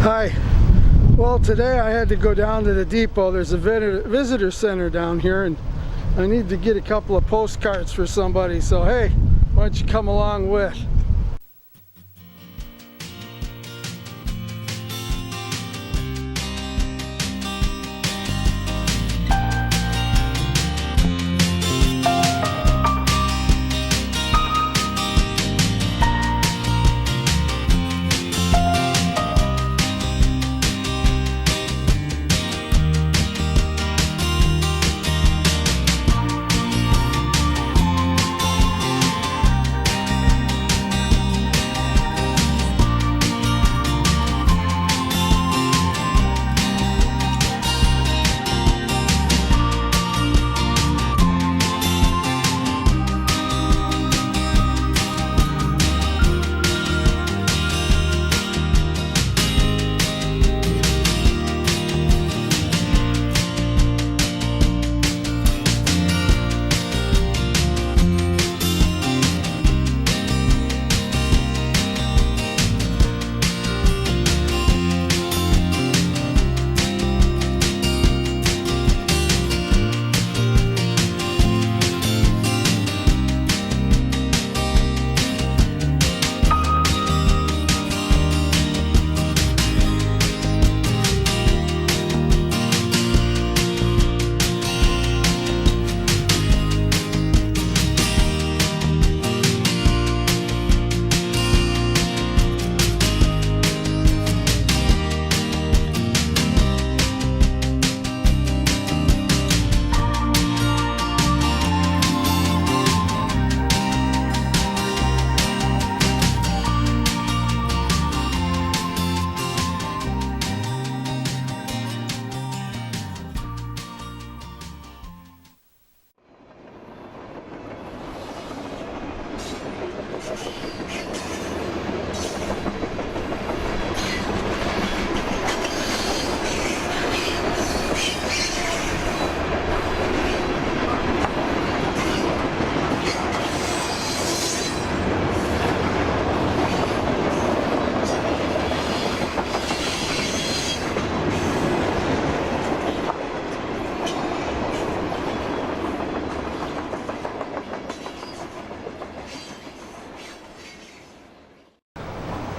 Hi. Well, today I had to go down to the depot. There's a visitor center down here, and I need to get a couple of postcards for somebody. So hey, why don't you come along with?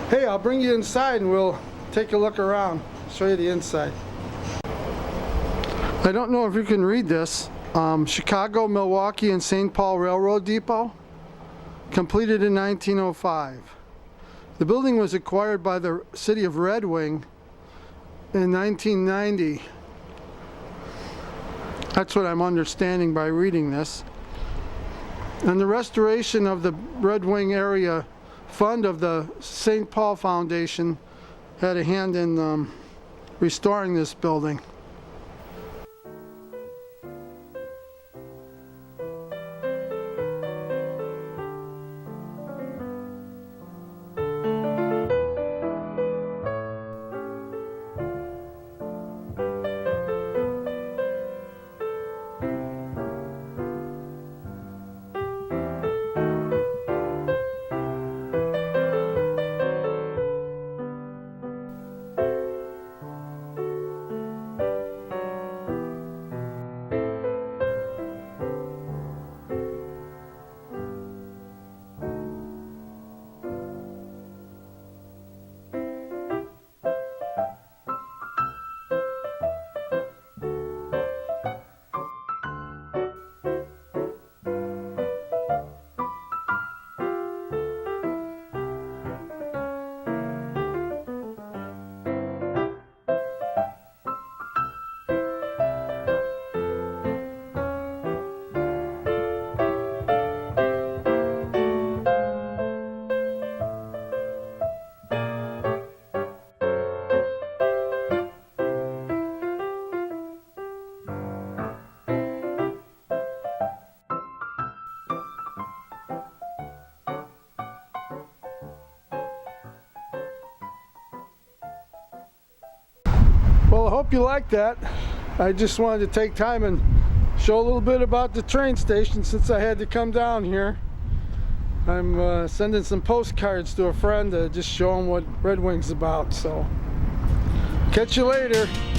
Hey, I'll bring you inside and we'll take a look around, show you the inside. I don't know if you can read this. Chicago, Milwaukee and St. Paul Railroad Depot, completed in 1905. The building was acquired by the city of Red Wing in 1990. That's what I'm understanding by reading this. And the restoration of the Red Wing area fund of the St. Paul Foundation had a hand in restoring this building. Well, I hope you liked that. I just wanted to take time and show a little bit about the train station since I had to come down here. I'm sending some postcards to a friend to just show him what Red Wing's about. So Catch you later.